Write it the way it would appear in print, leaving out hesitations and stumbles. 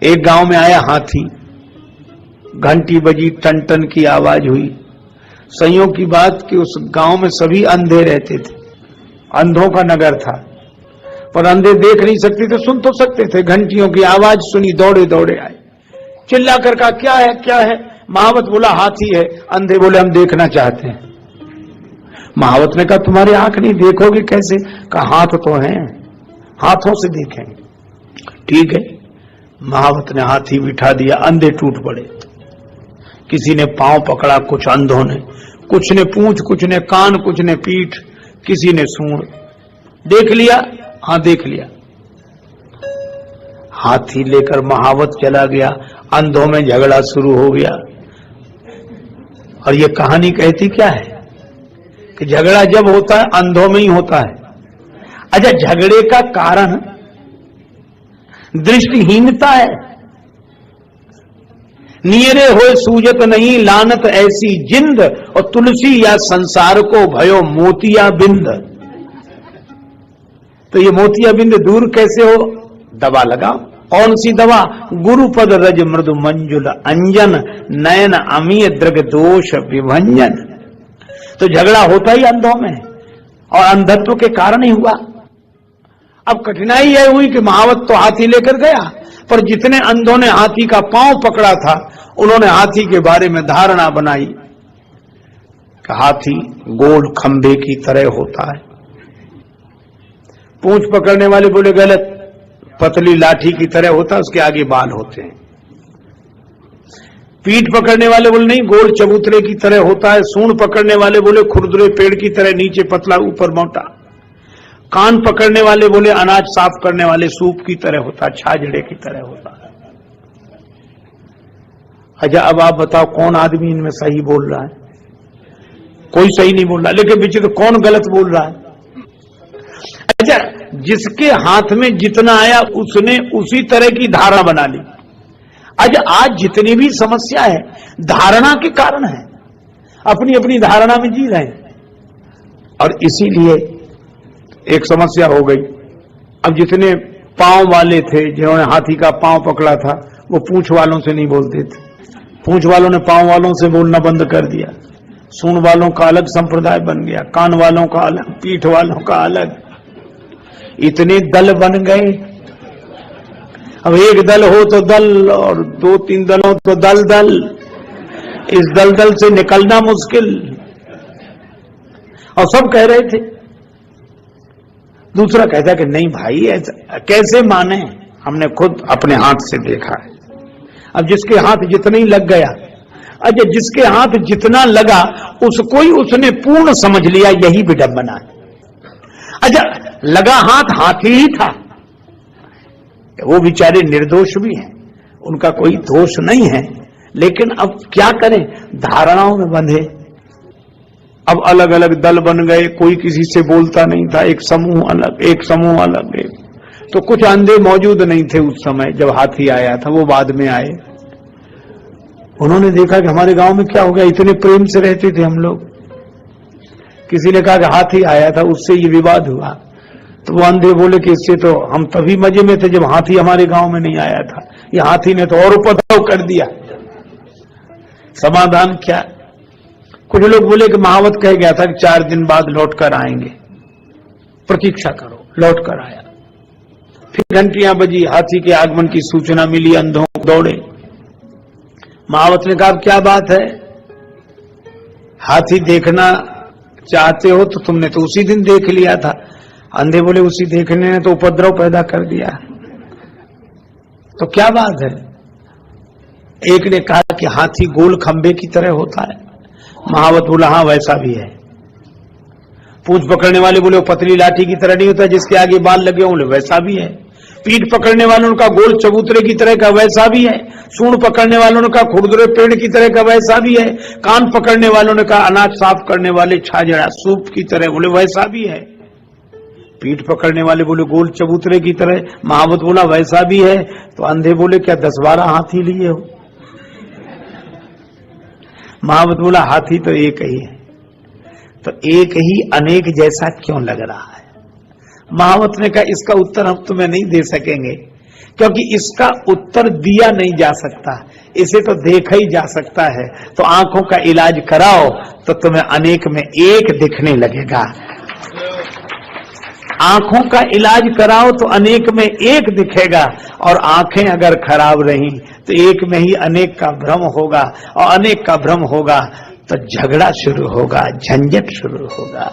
एक गांव में आया हाथी, घंटी बजी, टन टन की आवाज हुई। संयोग की बात कि उस गांव में सभी अंधे रहते थे, अंधों का नगर था, पर अंधे देख नहीं सकते थे, सुन तो सकते थे। घंटियों की आवाज सुनी, दौड़े दौड़े आए, चिल्ला कर कहा क्या है क्या है। महावत बोला हाथी है। अंधे बोले हम देखना चाहते हैं। महावत ने कहा तुम्हारी आंख नहीं, देखोगे कैसे? कहा हाथ तो हैं, हाथों से देखेंगे। ठीक है, महावत ने हाथी बिठा दिया। अंधे टूट पड़े, किसी ने पांव पकड़ा, कुछ अंधों ने, कुछ ने पूंछ, कुछ ने कान, कुछ ने पीठ, किसी ने सूंड। देख लिया? हाँ देख लिया। हाथी लेकर महावत चला गया, अंधों में झगड़ा शुरू हो गया। और ये कहानी कहती क्या है कि झगड़ा जब होता है अंधों में ही होता है। अच्छा, झगड़े का कारण दृष्टिहीनता है। नियरे होए सूजत नहीं लानत ऐसी जिंद, और तुलसी या संसार को भयो मोतिया बिंद। तो ये मोतिया बिंद दूर कैसे हो? दवा लगाओ। कौन सी दवा? गुरुपद रज मृदु मंजुल अंजन, नयन अमीय दृग दोष विभंजन। तो झगड़ा होता ही अंधों में, और अंधत्व के कारण ही हुआ। अब कठिनाई यह हुई कि महावत तो हाथी लेकर गया, पर जितने अंधों ने हाथी का पांव पकड़ा था, उन्होंने हाथी के बारे में धारणा बनाई कि हाथी गोल खंभे की तरह होता है। पूंछ पकड़ने वाले बोले गलत, पतली लाठी की तरह होता है, उसके आगे बाल होते हैं। पीठ पकड़ने वाले बोले नहीं, गोल चबूतरे की तरह होता है। सूंड पकड़ने वाले बोले खुरदुरे पेड़ की तरह, नीचे पतला ऊपर मोटा। कान पकड़ने वाले बोले अनाज साफ करने वाले सूप की तरह होता, छाजड़े की तरह होता है। अच्छा, अब आप बताओ कौन आदमी इनमें सही बोल रहा है? कोई सही नहीं बोल रहा, लेकिन बीच तो कौन गलत बोल रहा है? अच्छा, जिसके हाथ में जितना आया उसने उसी तरह की धारणा बना ली। अच्छा, आज जितनी भी समस्या है धारणा के कारण है, अपनी अपनी धारणा में जी रहे हैं, और इसीलिए एक समस्या हो गई। अब जितने पांव वाले थे, जिन्होंने हाथी का पांव पकड़ा था, वो पूंछ वालों से नहीं बोलते थे। पूंछ वालों ने पांव वालों से बोलना बंद कर दिया। सूंड वालों का अलग संप्रदाय बन गया, कान वालों का अलग, पीठ वालों का अलग। इतने दल बन गए। अब एक दल हो तो दल, और दो तीन दल हो तो दल दल। इस दलदल से निकलना मुश्किल। और सब कह रहे थे, दूसरा कहता कि नहीं भाई ऐसा कैसे माने, हमने खुद अपने हाथ से देखा है। अब जिसके हाथ जितना ही लग गया, अच्छा जिसके हाथ जितना लगा उसको ही उसने पूर्ण समझ लिया, यही विडंबना है। अच्छा, लगा हाथ हाथी ही था, वो बेचारे निर्दोष भी हैं, उनका कोई दोष नहीं है, लेकिन अब क्या करें, धारणाओं में बंधे। अब अलग अलग दल बन गए, कोई किसी से बोलता नहीं था, एक समूह अलग, एक समूह अलग। तो कुछ अंधे मौजूद नहीं थे उस समय जब हाथी आया था, वो बाद में आए। उन्होंने देखा कि हमारे गांव में क्या हो गया, इतने प्रेम से रहते थे हम लोग। किसी ने कहा कि हाथी आया था, उससे ये विवाद हुआ। तो वो अंधे बोले कि इससे तो हम तभी मजे में थे जब हाथी हमारे गांव में नहीं आया था, ये हाथी ने तो और उपद्रव कर दिया। समाधान क्या? कुछ लोग बोले कि महावत कह गया था कि 4 दिन बाद लौट कर आएंगे, प्रतीक्षा करो। लौट कर आया, फिर घंटियां बजी, हाथी के आगमन की सूचना मिली, अंधों दौड़े। महावत ने कहा क्या बात है, हाथी देखना चाहते हो तो तुमने तो उसी दिन देख लिया था। अंधे बोले उसी देखने ने तो उपद्रव पैदा कर दिया, तो क्या बात है? एक ने कहा कि हाथी गोल खंबे की तरह होता है। महावत बोला हाँ वैसा भी है। पूंछ पकड़ने वाले बोले वो पतली लाठी की तरह नहीं होता जिसके आगे बाल लगे होंगे, वैसा भी है। पीठ पकड़ने वालों का गोल चबूतरे की तरह का, वैसा भी है। सूंड पकड़ने वालों ने कहा खुरदुरे पेड़ की तरह का, वैसा भी है। कान पकड़ने वालों ने कहा अनाज साफ करने वाले छाजड़ा सूप की तरह, बोले वैसा भी है। पीठ पकड़ने वाले बोले गोल चबूतरे की तरह, महावत बोला वैसा भी है। तो अंधे बोले क्या 10-12 हाथी लिए हो? महावत बोला हाथी तो एक ही है, तो एक ही अनेक जैसा क्यों लग रहा है? महावत ने कहा इसका उत्तर हम तुम्हें नहीं दे सकेंगे, क्योंकि इसका उत्तर दिया नहीं जा सकता, इसे तो देखा ही जा सकता है। तो आंखों का इलाज कराओ तो तुम्हें अनेक में एक दिखने लगेगा। आंखों का इलाज कराओ तो अनेक में एक दिखेगा, और आंखें अगर खराब रही तो एक में ही अनेक का भ्रम होगा, और अनेक का भ्रम होगा तो झगड़ा शुरू होगा, झंझट शुरू होगा।